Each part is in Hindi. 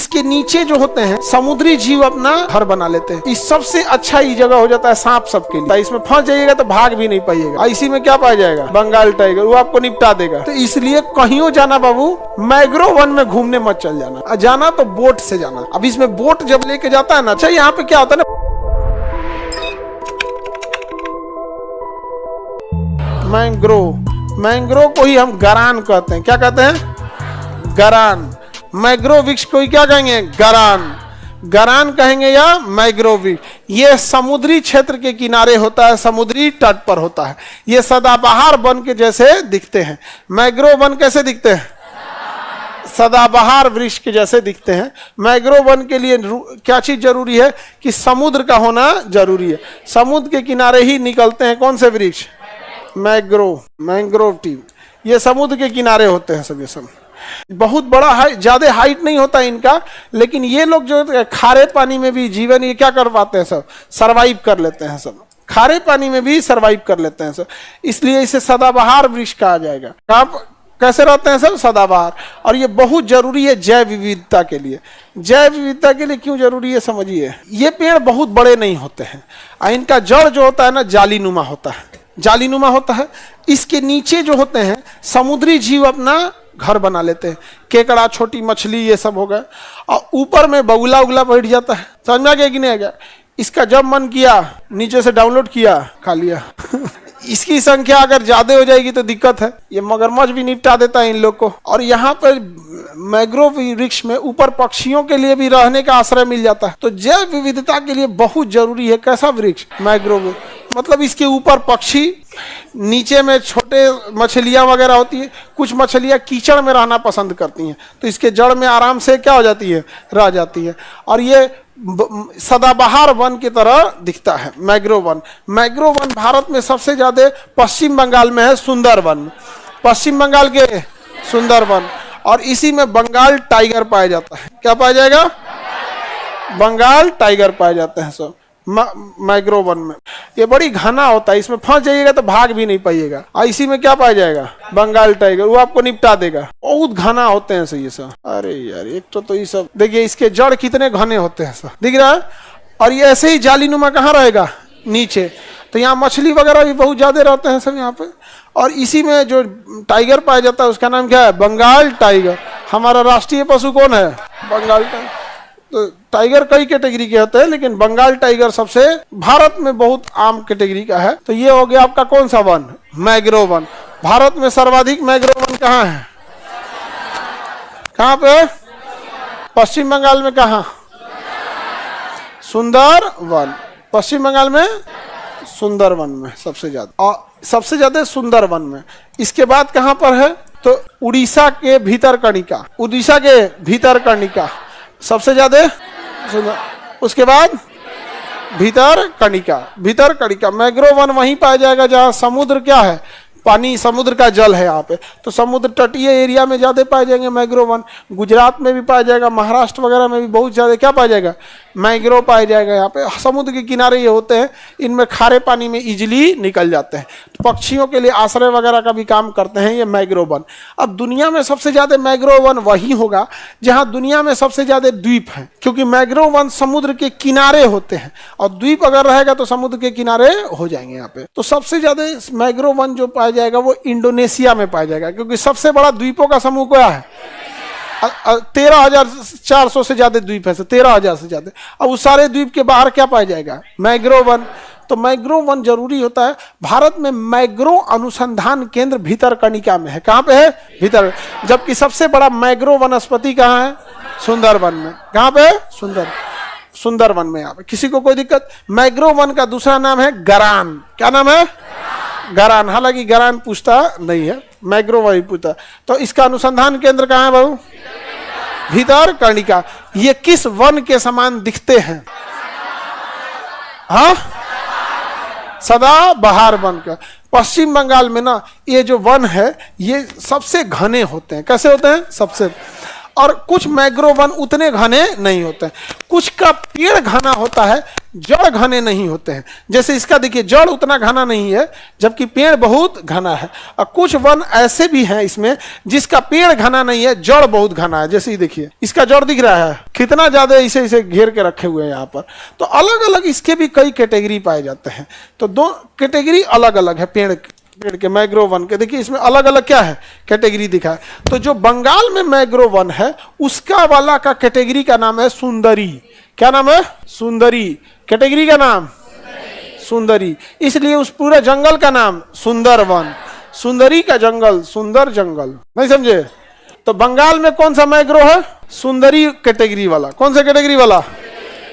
इसके नीचे जो होते हैं समुद्री जीव अपना घर बना लेते हैं। इस सबसे अच्छा ये जगह हो जाता है सांप सबके लिए। इसमें फंस जाइएगा तो भाग भी नहीं पाइएगा। इसी में क्या पाया जाएगा? बंगाल टाइगर, वो आपको निपटा देगा। तो इसलिए कहीं जाना बाबू, मैंग्रोव वन में घूमने मत चल जाना। जाना तो बोट से जाना। अब इसमें बोट जब लेके जाता है ना, अच्छा यहाँ पे क्या होता है ना, मैंग्रोव को ही हम गरान कहते हैं। क्या कहते हैं? गरान। मैंग्रोव वृक्ष को ही क्या कहेंगे? गरान कहेंगे या मैंग्रोव वृक्ष। ये समुद्री क्षेत्र के किनारे होता है, समुद्री तट पर होता है। ये सदाबहार वन के जैसे दिखते हैं। मैंग्रोव वन कैसे दिखते हैं? सदाबहार वृक्ष के जैसे दिखते हैं। मैंग्रोव वन के लिए क्या चीज जरूरी है? कि समुद्र का होना जरूरी है। समुद्र के किनारे ही निकलते हैं कौन से वृक्ष? Mangrove tree. ये समुद्र के किनारे होते हैं सब। ये सब बहुत बड़ा ज्यादा हाइट नहीं होता इनका, लेकिन ये लोग जो खारे पानी में भी जीवन ये क्या कर पाते हैं, सब सरवाइव कर लेते हैं। सब खारे पानी में भी सरवाइव कर लेते हैं सब। इसलिए इसे सदाबहार वृक्ष कहा जाएगा। आप कैसे रहते हैं सब? सदाबहार। और ये बहुत जरूरी है जैव विविधता के लिए। जैव विविधता के लिए क्यों जरूरी है समझिए। ये पेड़ बहुत बड़े नहीं होते हैं, इनका जड़ जो होता है ना जालीनुमा होता है। जालीनुमा होता है। इसके नीचे जो होते हैं समुद्री जीव अपना घर बना लेते हैं। केकड़ा, छोटी मछली, ये सब हो गए। और ऊपर में बगुला उगला बैठ जाता है। समझ में आ गया कि नहीं आ गया? इसका जब मन किया नीचे से डाउनलोड किया, खा लिया। इसकी संख्या अगर ज्यादा हो जाएगी तो दिक्कत है। ये मगरमच्छ भी निपटा देता है इन लोग को। और यहाँ पर मैंग्रोव वृक्ष में ऊपर पक्षियों के लिए भी रहने का आश्रय मिल जाता है। तो जैव विविधता के लिए बहुत जरूरी है कैसा वृक्ष? मैंग्रोव। मतलब इसके ऊपर पक्षी, नीचे में छोटे मछलियां वगैरह होती है। कुछ मछलियां कीचड़ में रहना पसंद करती हैं, तो इसके जड़ में आराम से क्या हो जाती है? रह जाती है। और ये सदाबहार वन की तरह दिखता है mangrove one. Mangrove one Bharat में सबसे ज्यादा पश्चिम बंगाल में है, सुंदरवन। पश्चिम बंगाल के सुंदरवन। और इसी में बंगाल टाइगर पाया जाता है। क्या पाया जाएगा? बंगाल टाइगर पाए जाते हैं सब मैंग्रोव वन में। ये बड़ी घना होता है, इसमें फंस जाइएगा तो भाग भी नहीं पाइएगा। और इसी में क्या पाया जाएगा? बंगाल टाइगर, वो आपको निपटा देगा। बहुत घना होते हैं ये सब। अरे यार एक तो ये सब देखिए, इसके जड़ कितने घने होते हैं सब, दिख रहा है। और ये ऐसे ही जालीनुमा कहाँ रहेगा? नीचे। तो यहाँ मछली वगैरह भी बहुत ज्यादा रहते हैं सब यहाँ पे। और इसी में जो टाइगर पाया जाता है उसका नाम क्या है? बंगाल टाइगर। हमारा राष्ट्रीय पशु कौन है? बंगाल टाइगर। तो टाइगर कई कैटेगरी के होते हैं, लेकिन बंगाल टाइगर सबसे भारत में बहुत आम कैटेगरी का है। तो ये हो गया आपका कौन सा वन? Mangrove one. भारत में सर्वाधिक मैंग्रोव वन कहाँ है? कहाँ पे? पश्चिम बंगाल में। कहाँ? सुंदरवन। पश्चिम बंगाल में सुंदरवन में सबसे ज्यादा। और सबसे ज्यादा सुंदरवन में। इसके बाद कहाँ पर है? तो उड़ीसा के भीतरकनिका। उड़ीसा के भीतरकनिका सबसे ज्यादा। उसके बाद भीतरकनिका। मैंग्रोव वन वहीं पाया जाएगा जहाँ समुद्र क्या है? पानी, समुद्र का जल है यहाँ पे। तो समुद्र तटीय एरिया में ज्यादा पाए जाएंगे मैंग्रोव वन। गुजरात में भी पाया जाएगा, महाराष्ट्र वगैरह में भी बहुत ज्यादा क्या पाया जाएगा? मैंग्रोव पाया जाएगा। यहाँ पे समुद्र के किनारे ये होते हैं, इनमें खारे पानी में इजिली निकल जाते हैं। तो पक्षियों के लिए आश्रय वगैरह का भी काम करते हैं ये मैंग्रोव वन। अब दुनिया में सबसे ज्यादा मैंग्रोव वन वही होगा जहाँ दुनिया में सबसे ज्यादा द्वीप है, क्योंकि मैंग्रोव वन समुद्र के किनारे होते हैं। और द्वीप अगर रहेगा तो समुद्र के किनारे हो जाएंगे यहाँ पे। तो सबसे ज्यादा मैंग्रोव वन जो पाया जाएगा वो इंडोनेशिया में पाया जाएगा, क्योंकि सबसे बड़ा द्वीपों का समूह क्या है? 13,400 से ज्यादा द्वीप है, 13,000 से ज्यादा। अब उस सारे द्वीप के बाहर क्या पाया जाएगा? Mangrove one. तो मैंग्रोव वन जरूरी होता है। भारत में मैंग्रोव अनुसंधान केंद्र भीतरकनिका में है। कहाँ पे है? भीतर। जबकि सबसे बड़ा मैंग्रोव वनस्पति कहाँ है? सुंदरवन में। कहाँ पे? सुंदरवन में। यहाँ पे किसी को कोई दिक्कत? मैंग्रोव वन का दूसरा नाम है गरान। क्या नाम है? गरान। हालांकि गरान पूछता नहीं है, मैंग्रोव वही पूछता। तो इसका अनुसंधान केंद्र कहाँ है बाबू? भीतरकनिका। ये किस वन के समान दिखते हैं? हाँ, सदाबहार वन का। पश्चिम बंगाल में ना ये जो वन है ये सबसे घने होते हैं। कैसे होते हैं? सबसे। और कुछ मैंग्रोव वन उतने घने नहीं होते हैं। कुछ का पेड़ घना होता है, जड़ घने नहीं होते हैं। जैसे इसका देखिए जड़ उतना घना नहीं है जबकि पेड़ बहुत घना है। और कुछ वन ऐसे भी हैं इसमें जिसका पेड़ घना नहीं है, जड़ बहुत घना है। जैसे ही देखिए इसका जड़ दिख रहा है कितना ज्यादा इसे इसे घेर के रखे हुए हैं यहाँ पर। तो अलग अलग इसके भी कई कैटेगरी पाए जाते हैं। तो दो कैटेगरी अलग अलग है पेड़ के मैंग्रोव वन के। देखिए इसमें अलग अलग क्या है कैटेगरी दिखा है। तो जो बंगाल में मैंग्रोव वन है उसका वाला का कैटेगरी का नाम है सुंदरी। क्या नाम है? सुंदरी। कैटेगरी का नाम सुंदरी। इसलिए उस पूरे जंगल का नाम सुंदर वन। सुंदरी का जंगल, सुंदर जंगल। नहीं समझे? तो बंगाल में कौन सा मैंग्रोव है? सुंदरी कैटेगरी वाला। कौन सा कैटेगरी वाला?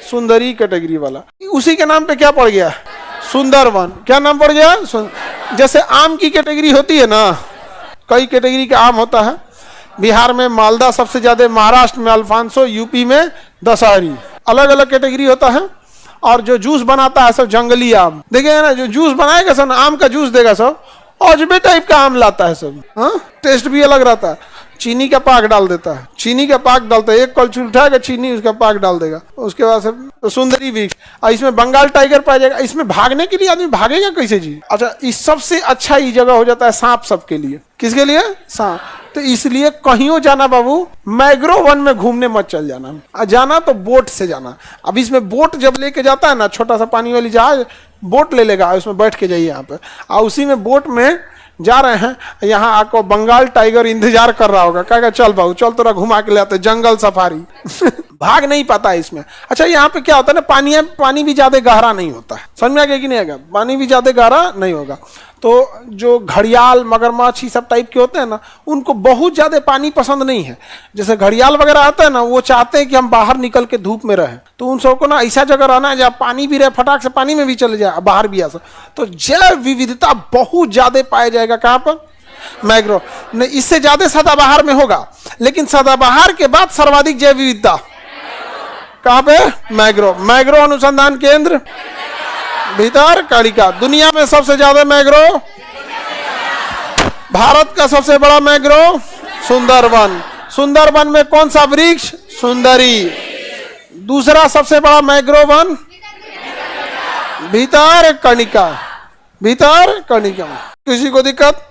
सुंदरी कैटेगरी वाला। उसी के नाम पे क्या पड़ गया? सुंदर वन। क्या नाम पड़ गया? जैसे आम की कैटेगरी होती है ना, कई कैटेगरी का आम होता है। बिहार में मालदा सबसे ज्यादा, महाराष्ट्र में अल्फांसो, यूपी में दशहरी। अलग अलग कैटेगरी होता है। और जो जूस बनाता है सब जंगली आम। देखिए ना, जो जूस बनाएगा सब आम का जूस देगा सब अजबे टाइप का आम लाता है सब। हाँ, टेस्ट भी अलग रहता है। चीनी का पाक डाल देता है, चीनी का पाक डालता है, एक कलछुल उठाएगा चीनी उसका पाक डाल देगा। उसके बाद से तो सुंदरी वृक्ष। और इसमें बंगाल टाइगर पाया जाएगा। इसमें भागने के लिए आदमी भागेगा कैसे जी? अच्छा, इस सबसे अच्छा ये जगह हो जाता है सांप सबके लिए। किसके लिए? सांप। तो इसलिए कहीं जाना बाबू, मैंग्रोव वन में घूमने मत चल जाना। जाना तो बोट से जाना। अब इसमें बोट जब लेके जाता है ना, छोटा सा पानी वाली जहाज बोट ले लेगा, उसमें बैठ के जाइए यहाँ पे। और उसी में बोट में जा रहे हैं, यहाँ आपको बंगाल टाइगर इंतजार कर रहा होगा, कहेगा चल बाबू चल तोरा घुमा के ले आते, जंगल सफारी। भाग नहीं पाता है इसमें। अच्छा, यहाँ पे क्या होता है ना, पानी भी ज्यादा गहरा नहीं होता है। समझ में आ गया कि नहीं आएगा? पानी भी ज्यादा गहरा नहीं होगा। तो जो घड़ियाल, मगरमच्छ ये सब टाइप के होते हैं ना, उनको बहुत ज्यादा पानी पसंद नहीं है। जैसे घड़ियाल वगैरह आता है ना, वो चाहते हैं कि हम बाहर निकल के धूप में रहें। तो उन सबको ना ऐसा जगह रहना है जहाँ पानी भी रहे, फटाक से पानी में भी चले जाए, बाहर भी आ सकते। तो जैव विविधता बहुत ज्यादा पाया जाएगा कहाँ पर? मैंग्रोव। नहीं, इससे ज्यादा सदाबहार में होगा, लेकिन सदाबहार के बाद सर्वाधिक जैव विविधता कहाँ पे? मैंग्रोव। मैंग्रोव अनुसंधान केंद्र भितरकनिका। दुनिया में सबसे ज्यादा मैंग्रोव, भारत का सबसे बड़ा मैंग्रोव सुंदरवन। सुंदरवन में कौन सा वृक्ष? सुंदरी। दूसरा सबसे बड़ा मैंग्रोव वन भितरकनिका। भितरकनिका। किसी को दिक्कत?